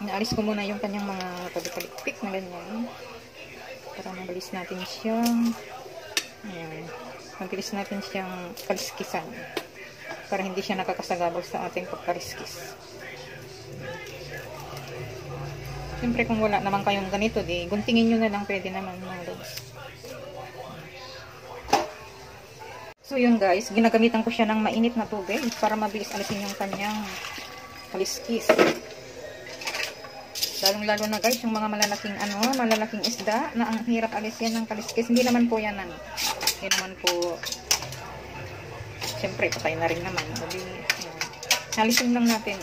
Inaalis ko muna yung kanyang mga pagkalikpik na ganyan. Para mabilis natin siyang ayan, mabilis natin siyang kaliskisan. Para hindi siya nakakasagabal sa ating pagkaliskis. Siyempre kung wala naman kayong ganito, di guntingin nyo na lang, pwede naman mga lods. So yun guys, ginagamitan ko siya ng mainit na tubig para mabilis alisin yung kanyang kaliskis. Lalong-lalo na guys, yung mga malalaking isda na ang hirap alisin ng kaliskis. Hindi naman po yan hindi naman po, siyempre patay na rin naman. Alisin lang natin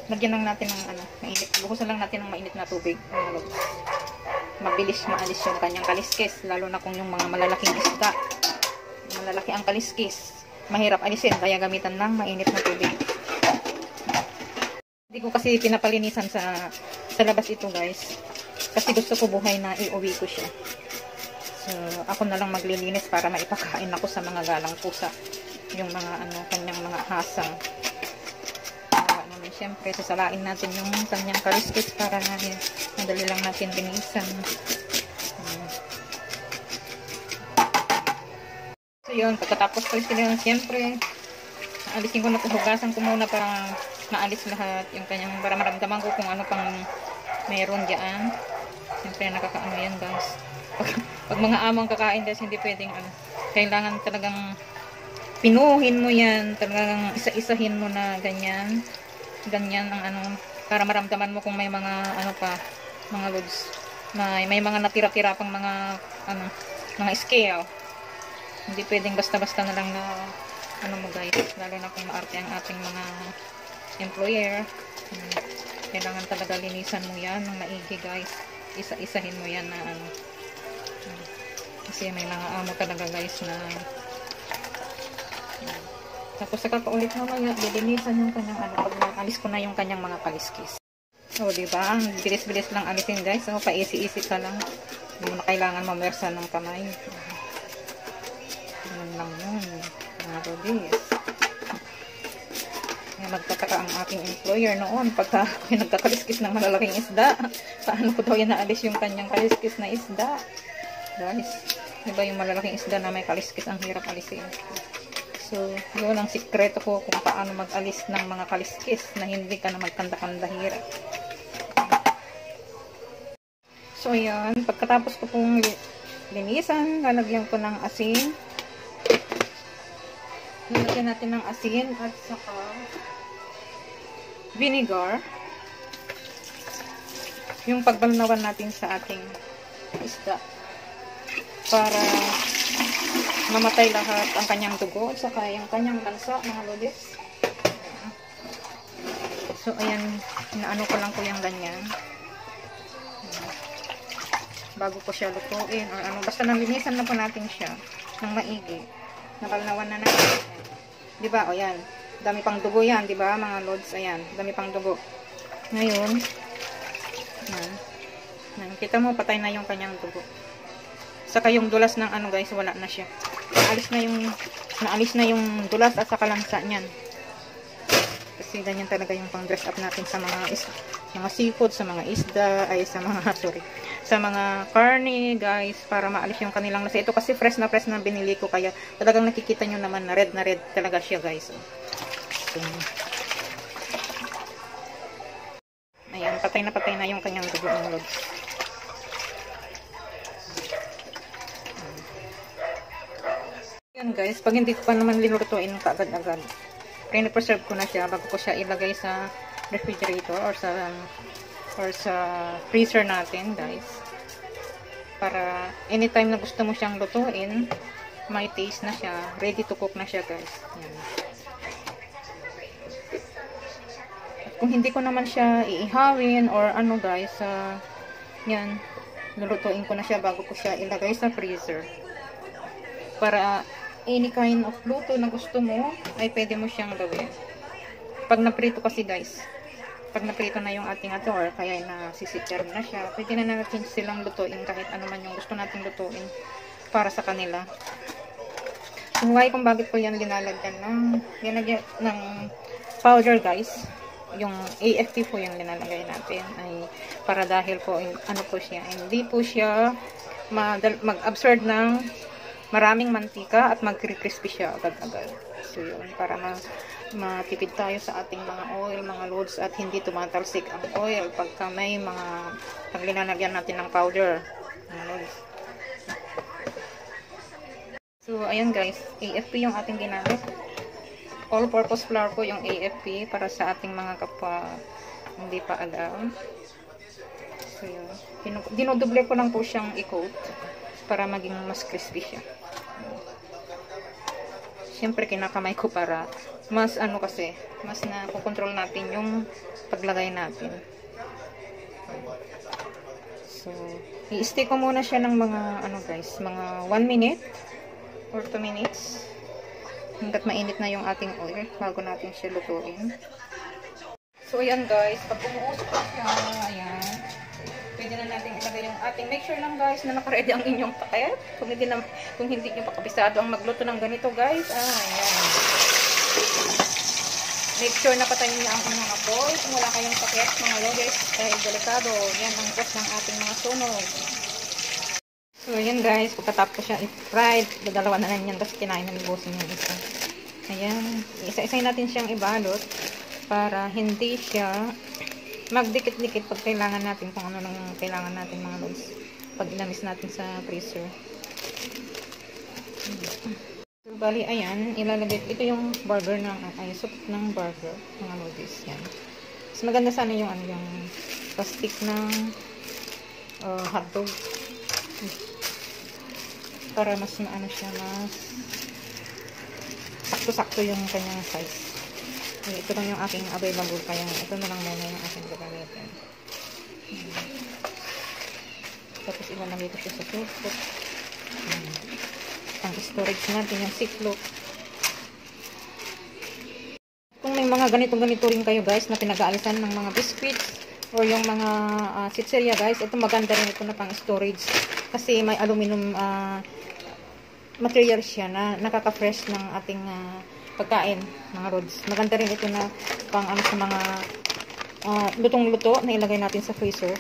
lagyan lang natin ng mainit. Buhusan lang natin ng mainit na tubig. Mabilis maalis yung kanyang kaliskis, lalo na kung yung mga malalaking isda. Malalaki ang kaliskis, mahirap alisin, kaya gamitan ng mainit na tubig. Hindi ko kasi pinapalinisan sa labas ito guys, kasi gusto ko buhay na iuwi ko siya. So ako na lang maglilinis para maipakain ako sa mga galang pusa, yung mga kanyang mga hasang. Siyempre sasalain natin yung kanyang kaliskis para madali lang natin linisan. So yun, pagkatapos ko yun, siyempre alisin ko na, hugasan ko muna para maalis lahat yung kanyang, para maramdaman ko kung ano pang meron dyan. Siyempre nakakaano yan guys. Pag mga amang kakain guys, hindi pwedeng kailangan talagang pinuhin mo yan, talagang isa-isahin mo na ganyan ang para maramdaman mo kung may mga mga loads na may mga natira-tira pang mga mga scale. Hindi pwedeng basta-basta na lang na mo guys, lalo na kung maarte ang ating mga employer. Kailangan talaga linisan mo yan ng maigi guys, isa-isahin mo yan na kasi may mga amo talaga guys na tapos saka paulit mamaya lilinisan yung kanyang pag alis ko na yung kanyang mga kaliskis. So diba, ang bilis-bilis lang alisin guys. So paisi-isi ka lang, hindi mo na kailangan mamersa ng kamay. Ganun lang yun mga rodis. Nagtataka ang aking employer noon pagka nagkakaliskis ng malalaking isda, paano ko daw yan naalis yung kanyang kaliskis na isda guys. Diba yung malalaking isda na may kaliskis ang hirap alisin. So yun ang sikreto ko kung paano mag-alis ng mga kaliskis na hindi ka na magkanda-kanda hirap. So ayan, pagkatapos ko pong linisan, lalagyan ko ng asin. Lalagyan natin ng asin at saka vinegar. Yung pagbalnawan natin sa ating isda para mamatay lahat ang kanyang dugo at saka yung kanyang lansa mga lodis. So ayan, inaano ko lang po yung ganyan bago ko siya lutuin or basta nalinisan na po natin siya ng maigi. Nabalnawan na natin. Diba? O yan. Dami pang dugo yan. Diba mga lods? Ayan. Dami pang dugo. Ngayon. Yan. Kita mo, patay na yung kanyang dugo. Saka yung dulas ng guys, wala na siya. Naalis na yung dulas at saka lansa niyan. Kasi ganyan talaga yung pang dress up natin sa mga seafood, sa mga isda, sa mga karne guys, para maalis yung kanilang lasa. Ito kasi fresh na binili ko, kaya talagang nakikita nyo naman na red talaga siya guys. So, ayan, patay na yung kanyang dugo ng lods. Ayan guys, pag hindi ko pa naman linutuin kaagad-agad, pre-preserve ko na siya bago ko siya ilagay sa refrigerator or sa freezer natin guys, para anytime na gusto mo siyang lutuin, may taste na siya, ready to cook na siya guys. Yan. At kung hindi ko naman siya iihawin or guys, yan, lulutuin ko na siya bago ko siya ilagay sa freezer, para any kind of luto na gusto mo ay pwede mo siyang gawin. Pag naprito kasi guys, pag naprito na yung ating or kaya na sisitcher na siya, pwede na natin silang lutuin kahit ano man yung gusto natin lutuin para sa kanila. So why kung bakit ko yan linalagyan ng powder guys, yung AFP po yung linalagay natin ay para dahil po ano po siya, hindi po siya mag-absorb ng maraming mantika at mag-crispy siya agad-agad. So yun, para matipid tayo sa ating mga oil, mga loads, at hindi tumatalsik ang oil pagka may mga paglinalagyan natin ng powder. So ayan guys, AFP yung ating ginamit. All-purpose flour po yung AFP para sa ating mga kapwa hindi pa alam. So yun, dinodoble ko lang po siyang i-coat para maging mas crispy siya. Siyempre kinakamay ko para mas ano, kasi mas na control natin yung paglagay natin. So i-stay ko muna siya ng mga ano guys, mga 1 minute or 2 minutes hanggat mainit na yung ating oil bago natin siya lutuin. So ayan guys, pag umuusok na siya, ayan, pwede na natin ilagay yung ating, make sure lang guys na nakaready ang inyong takip. Kung hindi nyo pakabisado ang magluto ng ganito guys, ayan, make sure na patayin niya ang inyong apoy. Kung wala kayong takip mga logis, dahil delikado, yan ang cause ng ating mga sunog. So, ayan guys, pagkatapos siya i-fried, dadalawa na lang yan, tapos kinain na libusin yung isa. Ayan, isa-isay natin siyang ibalot para hindi siya magdikit-dikit pag kailangan natin, kung ano nang kailangan natin mga lods, pag inamis natin sa freezer. So, bali, ayan, ilalagay, ito yung burger ng, soup ng burger, mga lods, yan. Mas maganda sana yung, yung plastic ng hotdog. Para mas maano siya, mas sakto-sakto yung kanyang size. Ito lang yung aking available, kaya ito na lang muna yung aking gagamitin. Tapos ilalagay ko siya sa tubig. Ang storage natin, yung ziplock. Kung may mga ganito-ganito rin kayo guys na pinag-aalisan ng mga biscuits or yung mga chicheria guys, ito maganda rin ito na pang storage kasi may aluminum material siya na nakaka-fresh ng ating pagkain, mga rods. Maganda rin ito na pang ano sa mga lutong-luto na ilagay natin sa freezer.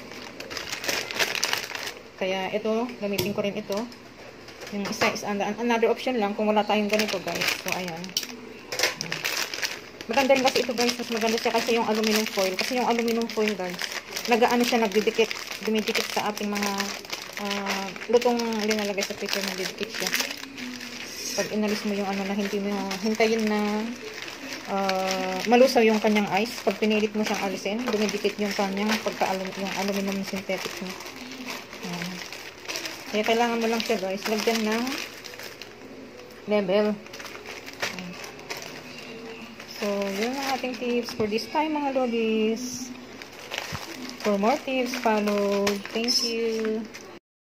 Kaya ito, gamitin ko rin ito. Yung isa is another option lang kung wala tayong ganito guys. So ayan. Maganda rin kasi ito guys, mas maganda siya kasi yung aluminum foil. Kasi yung aluminum foil guys, nagaano siya, nagdidikit, dumidikit sa ating mga lutong linalagay sa freezer, nagdidikit siya. Pag inalis mo yung ano na hindi mo hintayin na malusaw yung kanyang ice, pag pinilit mo siyang alisin, dumidikit yung kanyang yung aluminum synthetic niya. Kaya kailangan mo lang siya guys, lagyan ng level. So, yun ang ating tips for this time mga lodis. For more tips, follow. Thank you.